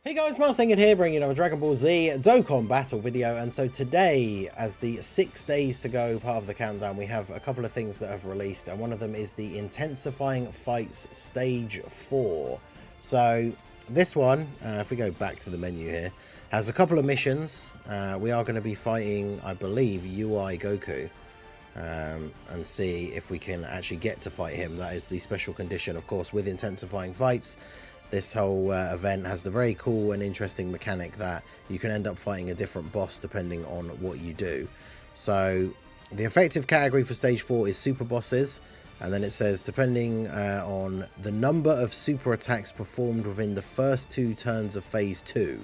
Hey guys, Marsinged here, bringing you another Dragon Ball Z Dokkan battle video. And so today, as the 6 days to go part of the countdown, we have a couple of things that have released, and one of them is the Intensifying Fights Stage 4. So this one, if we go back to the menu here, has a couple of missions. We are going to be fighting, I believe, GOKU. And see if we can actually get to fight him. That is the special condition, of course, with Intensifying Fights. This whole event has the very cool and interesting mechanic that you can end up fighting a different boss depending on what you do. So the effective category for stage 4 is super bosses, and then it says depending on the number of super attacks performed within the first 2 turns of phase 2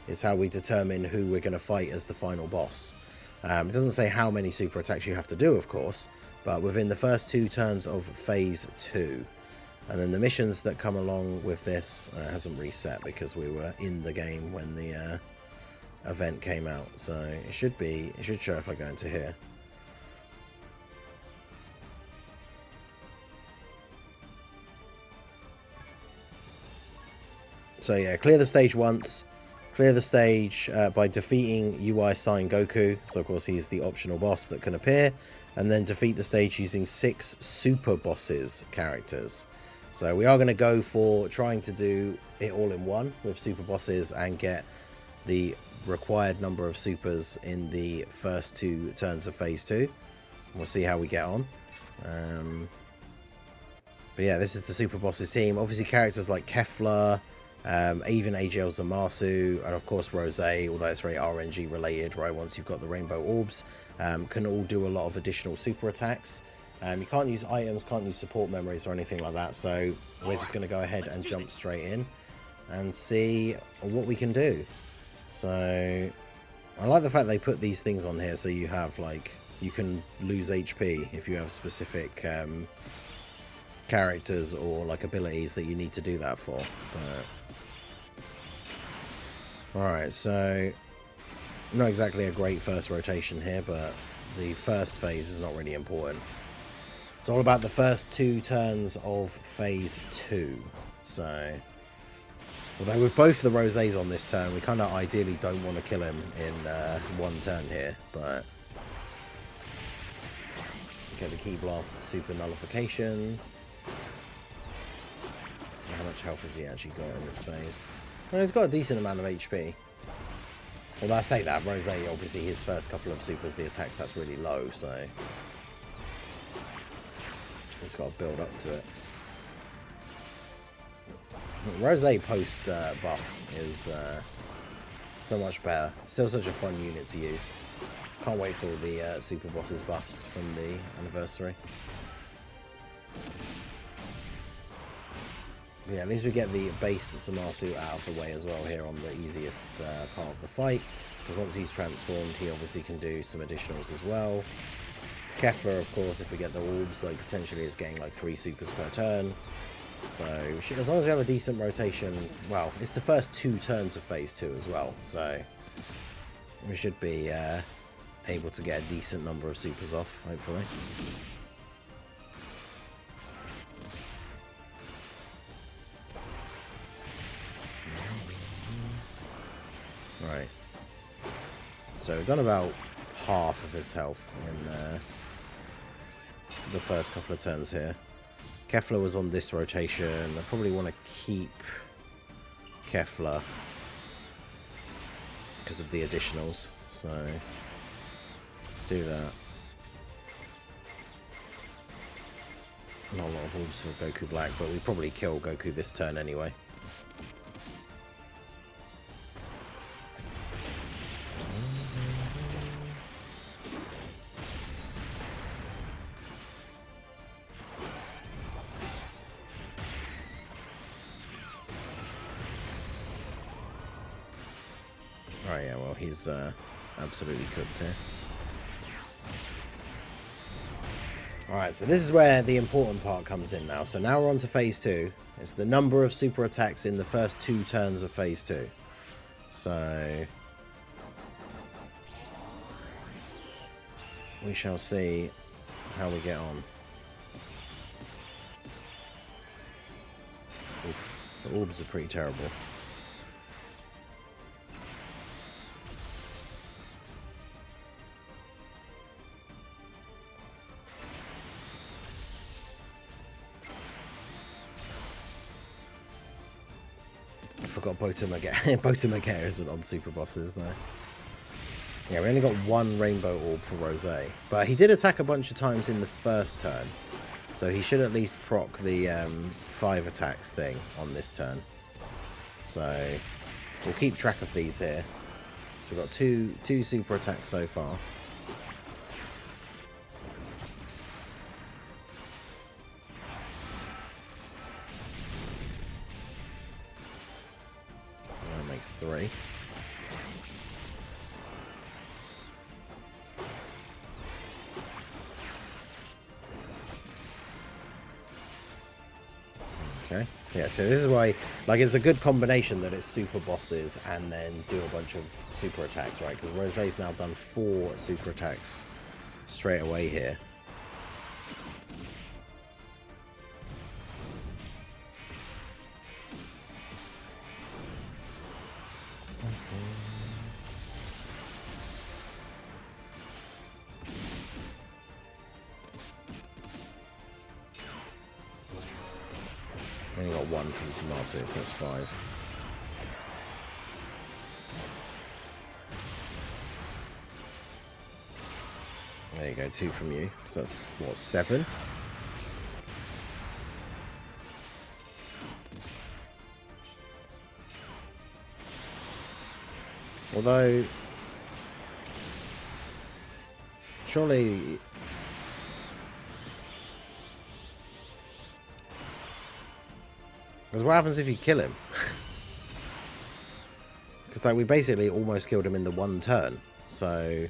is how we determine who we're going to fight as the final boss. It doesn't say how many super attacks you have to do, of course, but within the first 2 turns of phase 2. And then the missions that come along with this hasn't reset because we were in the game when the event came out. So it should show if I go into here. So yeah, clear the stage once. Clear the stage by defeating UI Sign Goku. So of course he's the optional boss that can appear. And then defeat the stage using 6 super bosses characters. So we are going to go for trying to do it all in one with super bosses and get the required number of supers in the first 2 turns of phase 2. We'll see how we get on. But yeah, this is the super bosses team. Obviously characters like Kefla, even AGL Zamasu, and of course Rose, although it's very RNG related, right? Once you've got the rainbow orbs, can all do a lot of additional super attacks. You can't use items, can't use support memories or anything like that, so we're just going to go ahead and jump straight in and see what we can do. So I like the fact they put these things on here so you have, like, you can lose HP if you have specific characters or like abilities that you need to do that for. Alright, so not exactly a great first rotation here, but the first phase is not really important. It's all about the first 2 turns of phase 2. So, although with both the Rosés on this turn, we kind of ideally don't want to kill him in one turn here, but get the Ki Blast super nullification. How much health has he actually got in this phase? Well, he's got a decent amount of HP. Although I say that, Rosé, obviously his first couple of supers, the attack stats really low, so it's got to build up to it. Rosé post buff is so much better. Still such a fun unit to use. Can't wait for the super bosses buffs from the anniversary. But yeah, at least we get the base Zamasu out of the way as well here on the easiest part of the fight. Because once he's transformed, he obviously can do some additionals as well. Kefla, of course, if we get the orbs, like potentially is getting like 3 supers per turn. So as long as we have a decent rotation, well, it's the first 2 turns of phase 2 as well. So we should be able to get a decent number of supers off, hopefully. Right. So we've done about half of his health in the first couple of turns here. Kefla was on this rotation. I probably want to keep Kefla because of the additionals, so do that. Not a lot of orbs for Goku Black, but we probably kill Goku this turn anyway. Oh yeah, well he's absolutely cooked here. Alright, so this is where the important part comes in now. So now we're on to phase 2. It's the number of super attacks in the first 2 turns of phase 2. So we shall see how we get on. Oof, the orbs are pretty terrible. forgot Botamagare isn't on super bosses, no. Yeah, we only got one rainbow orb for Rose. But he did attack a bunch of times in the first turn. So he should at least proc the 5 attacks thing on this turn. So we'll keep track of these here. So we've got two super attacks so far. And that makes 3. Okay. Yeah, so this is why, like, it's a good combination that it's super bosses and then do a bunch of super attacks, right? Because Rosé's now done 4 super attacks straight away here. Only got 1 from Tommaso, so that's 5. There you go, 2 from you. So that's, what, 7? Although, surely... Because what happens if you kill him? Because like, we basically almost killed him in the 1 turn, so...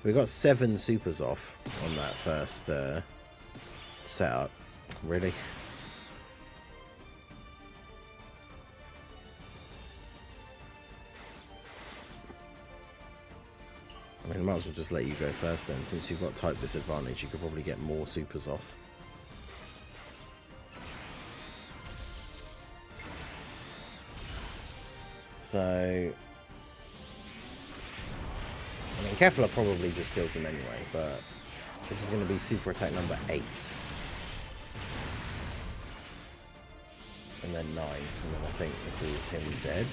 We got 7 supers off on that first setup. Really? I mean, I might as well just let you go first then. Since you've got type disadvantage, you could probably get more supers off. So... I mean, Kefla probably just kills him anyway, but... This is going to be super attack number 8. And then 9. And then I think this is him dead.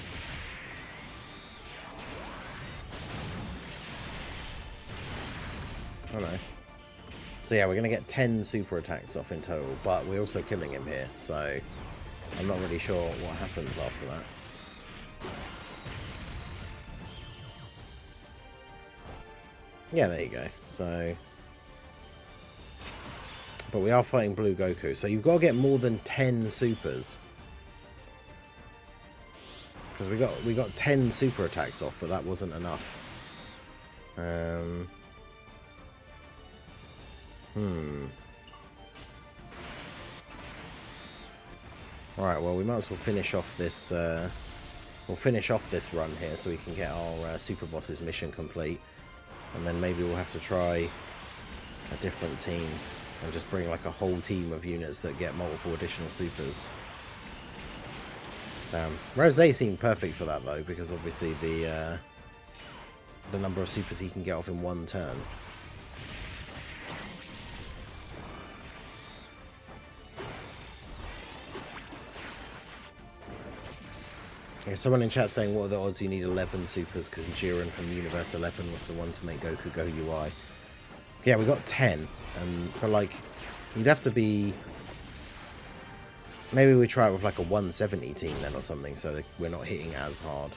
Oh no. So yeah, we're going to get 10 super attacks off in total, but we're also killing him here, so I'm not really sure what happens after that. Yeah, there you go. So, but we are fighting Blue Goku, so you've got to get more than 10 supers. Because we got 10 super attacks off, but that wasn't enough. Alright, well, we might as well finish off this, we'll finish off this run here so we can get our Super Boss's mission complete. And then maybe we'll have to try a different team and just bring like a whole team of units that get multiple additional supers. Damn. Rosé seemed perfect for that though, because obviously the number of supers he can get off in 1 turn. Yeah, someone in chat saying, what are the odds you need 11 supers, because Jiren from Universe 11 was the one to make Goku go UI. Yeah, we got 10, but like, you'd have to be... Maybe we try it with like a 170 team then or something, so that we're not hitting as hard.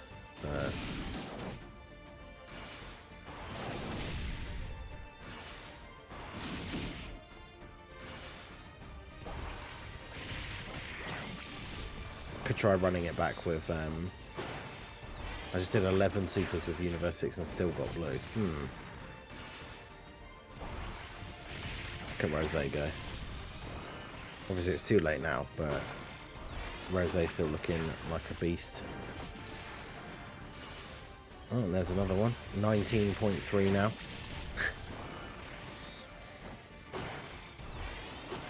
Could try running it back with I just did 11 supers with Universe 6 and still got blue. Look at Rosé go. Obviously it's too late now, but Rosé's still looking like a beast. Oh, and there's another one. 19.3 now.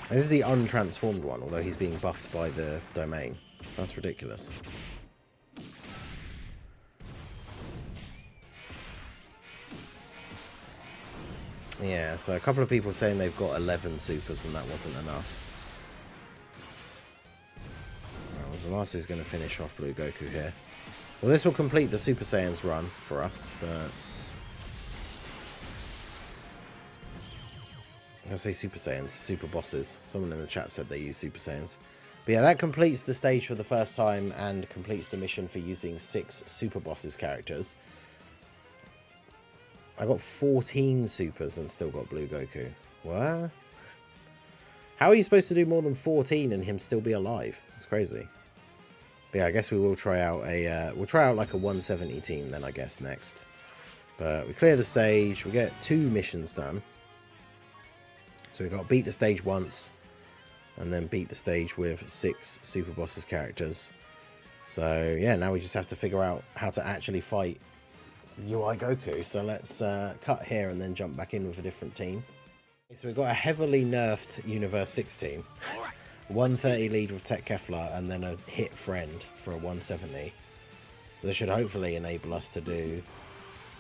This is the untransformed one, although he's being buffed by the domain. That's ridiculous. Yeah, so a couple of people saying they've got 11 supers and that wasn't enough. Well, Zamasu's going to finish off Blue Goku here. Well, this will complete the Super Saiyan's run for us, but... I say Super Saiyans, Super Bosses. Someone in the chat said they use Super Saiyans. But yeah, that completes the stage for the first time and completes the mission for using 6 Super Bosses characters. I got 14 supers and still got Blue Goku. What? How are you supposed to do more than 14 and him still be alive? It's crazy. But yeah, I guess we will try out a... we'll try out like a 170 team then, I guess, next. But we clear the stage. We get 2 missions done. So we've got to beat the stage once, and then beat the stage with 6 Super Bosses characters. So yeah, now we just have to figure out how to actually fight UI Goku. So let's cut here and then jump back in with a different team. So we've got a heavily nerfed Universe 6 team. 130 lead with Tech Kefla, and then a hit friend for a 170. So this should hopefully enable us to do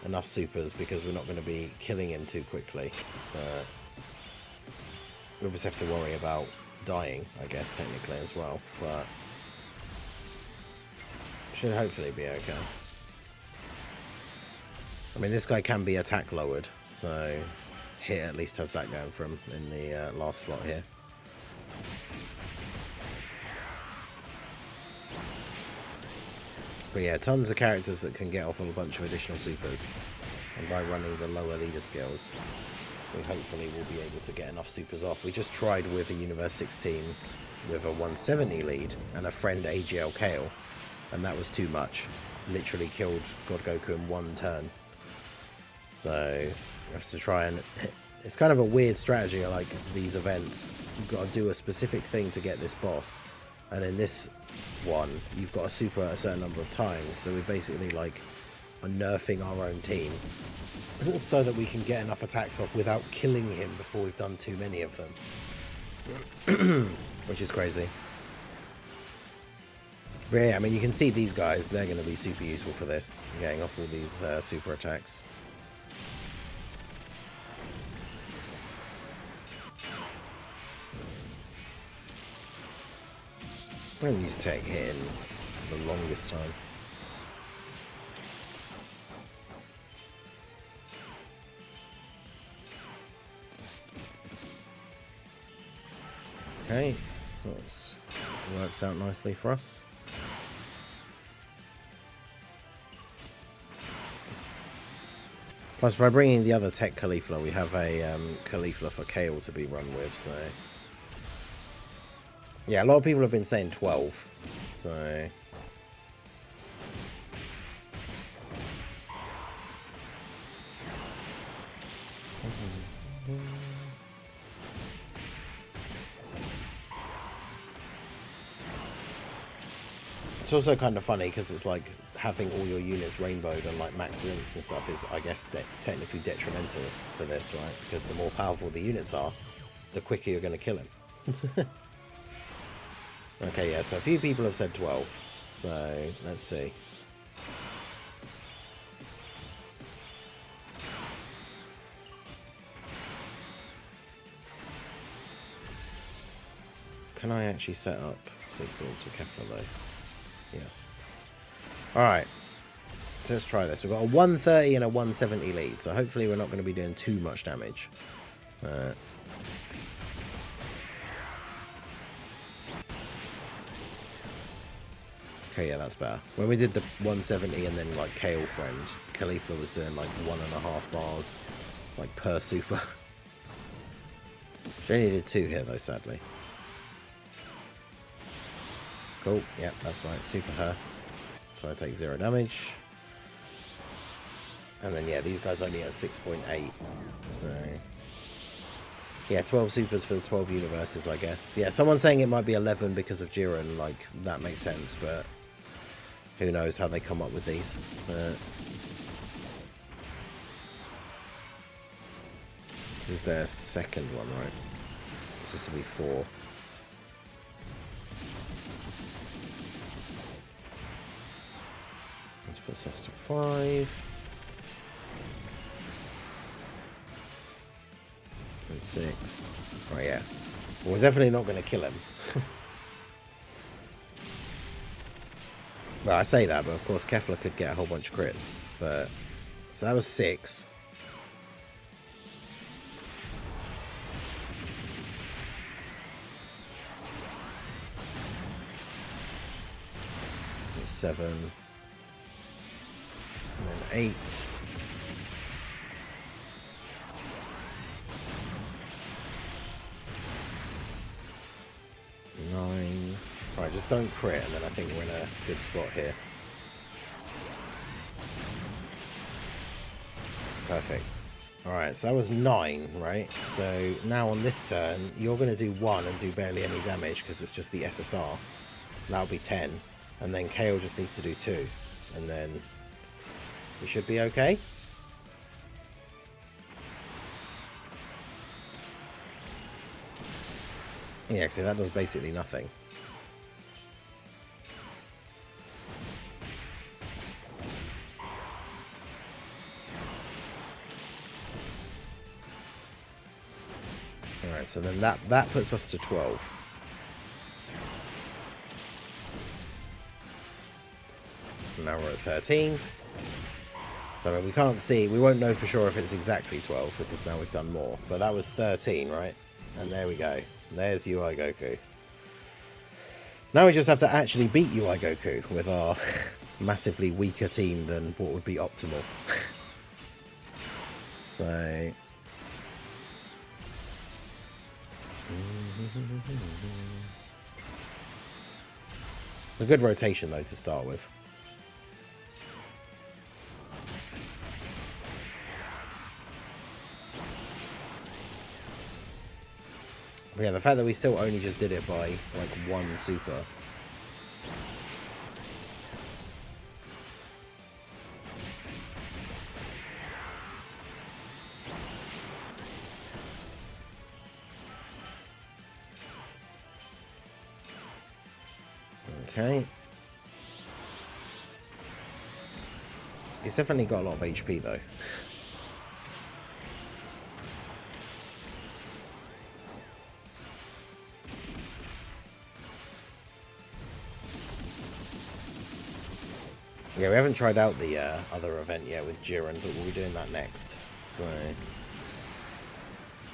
enough supers, because we're not going to be killing him too quickly. But we obviously have to worry about dying, I guess, technically as well, but should hopefully be okay. I mean, this guy can be attack lowered, so hit at least has that going for him in the last slot here. But yeah, tons of characters that can get off of a bunch of additional supers, and by running the lower leader skills, we hopefully will be able to get enough supers off. We just tried with a Universe 16 with a 170 lead and a friend AGL Kale, and that was too much. Literally killed God Goku in 1 turn. So we have to try and... It's kind of a weird strategy, like these events. You've got to do a specific thing to get this boss, and in this one you've got a super a certain number of times, so we basically like are nerfing our own team so that we can get enough attacks off without killing him before we've done too many of them. Which is crazy. But yeah, I mean, you can see these guys, they're going to be super useful for this, getting off all these super attacks. I haven't used tech hit in the longest time. Okay, that works out nicely for us. Plus, by bringing the other Tech Caulifla, we have a Caulifla for Kale to be run with, so... Yeah, a lot of people have been saying 12, so... It's also kind of funny because it's like having all your units rainbowed and like max links and stuff is, I guess, technically detrimental for this, right? Because the more powerful the units are, the quicker you're going to kill him. Okay, yeah, so a few people have said 12, so let's see. Can I actually set up 6 orbs for Kefla though? Yes. Alright. So let's try this. We've got a 130 and a 170 lead, so hopefully we're not going to be doing too much damage. Okay, yeah, that's better. When we did the 170 and then like Kale Friend, Caulifla was doing like 1.5 bars, like per super. She only did 2 here though, sadly. Cool, yeah, that's right, super her. So I take 0 damage. And then yeah, these guys only at 6.8. So yeah, 12 supers for the 12 universes, I guess. Yeah, someone's saying it might be 11 because of Jiren, like that makes sense, but who knows how they come up with these. This is their second one, right? So this will be 4. Which puts us to 5. And 6. Oh yeah. Well, we're definitely not going to kill him. Well, I say that, but of course Kefla could get a whole bunch of crits. But so that was 6. And 7. And then 8. 9. Right, just don't crit, and then I think we're in a good spot here. Perfect. Alright, so that was 9, right? So now on this turn, you're going to do 1 and do barely any damage because it's just the SSR. That'll be 10. And then Kale just needs to do 2. And then we should be okay. Yeah, see, that does basically nothing. Alright, so then that puts us to 12. Now we're at 13. So I mean, we can't see, we won't know for sure if it's exactly 12 because now we've done more. But that was 13, right? And there we go. There's UI Goku. Now we just have to actually beat UI Goku with our massively weaker team than what would be optimal. So... a good rotation though to start with. But yeah, the fact that we still only just did it by like 1 super. Okay. He's definitely got a lot of HP though. Yeah, we haven't tried out the other event yet with Jiren, but we'll be doing that next. So,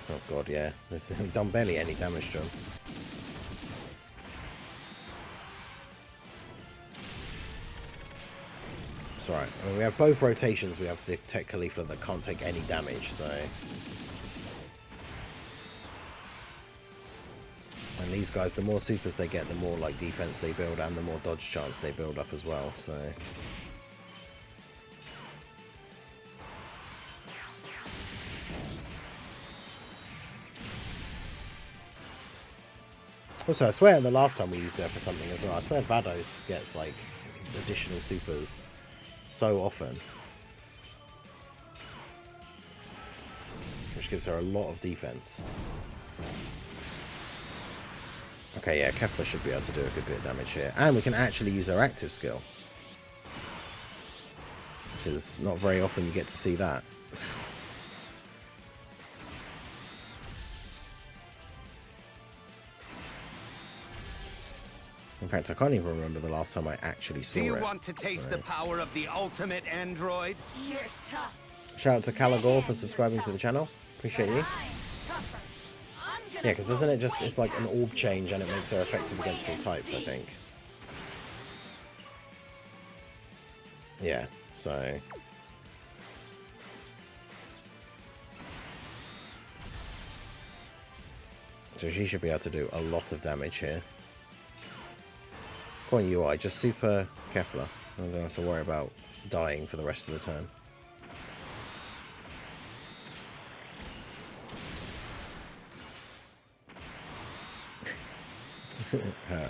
oh god, yeah, we've done barely any damage to him. It's alright. I mean, we have both rotations. We have the Tech Khalifa that can't take any damage, so... And these guys, the more supers they get, the more like defense they build and the more dodge chance they build up as well, so... Also, I swear the last time we used her for something as well, I swear Vados gets like additional supers so often. Which gives her a lot of defense. Okay, yeah, Kefla should be able to do a good bit of damage here. And we can actually use our active skill. Which is not very often you get to see that. In fact, I can't even remember the last time I actually saw it. Do you want to taste the power of the ultimate android? You're tough. Shout out to Caligor for subscribing to the channel. Appreciate you. Yeah, because doesn't it just, it's like an orb change and it makes her effective against all types, I think. Yeah, so... So she should be able to do a lot of damage here. Go on, UI, just super Kefla. I don't have to worry about dying for the rest of the turn.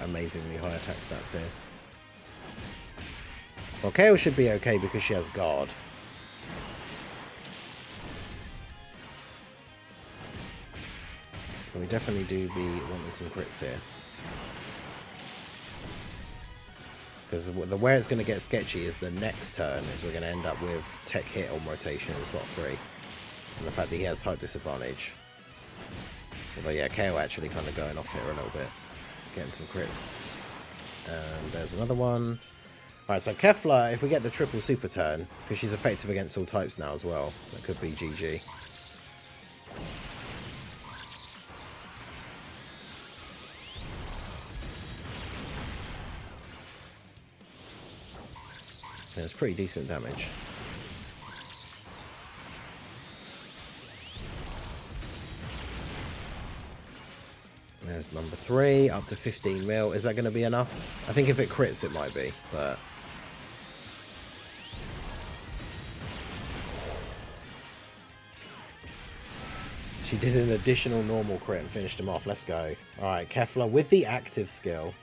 Amazingly high attack stats here. Well, Kale should be okay because she has guard. But we definitely do be wanting some crits here. Because where it's going to get sketchy is the next turn is we're going to end up with tech hit on rotation in slot 3. And the fact that he has type disadvantage. Although, yeah, KO actually kind of going off here a little bit. Getting some crits. And there's another one. Alright, so Kefla, if we get the triple super turn, because she's effective against all types now as well, that could be GG. Yeah, it's pretty decent damage. There's number 3, up to 15 mil. Is that going to be enough? I think if it crits, it might be, but... She did an additional normal crit and finished him off. Let's go. Alright, Kefla with the active skill.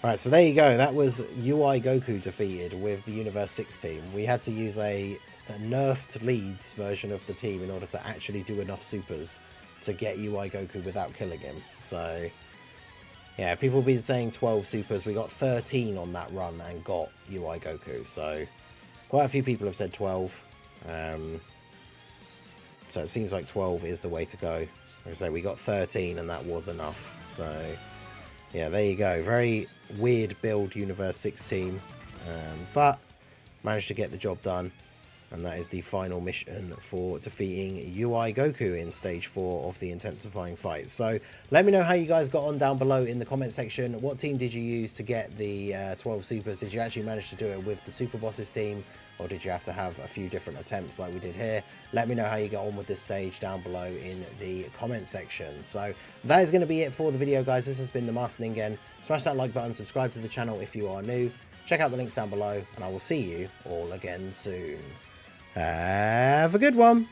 Alright, so there you go. That was UI Goku defeated with the Universe 6 team. We had to use a nerfed leads version of the team in order to actually do enough supers to get UI Goku without killing him. So, yeah, people have been saying 12 supers. We got 13 on that run and got UI Goku. So, quite a few people have said 12. So it seems like 12 is the way to go. Like I say, we got 13 and that was enough. So, yeah, there you go. Very weird build Universe 6 team. But managed to get the job done. And that is the final mission for defeating UI Goku in Stage 4 of the Intensifying fight. So let me know how you guys got on down below in the comment section. What team did you use to get the 12 supers? Did you actually manage to do it with the Super Bosses team? Or did you have to have a few different attempts like we did here? Let me know how you got on with this stage down below in the comment section. So that is going to be it for the video, guys. This has been the Master Ningen. Smash that like button, subscribe to the channel if you are new. Check out the links down below, and I will see you all again soon. Have a good one.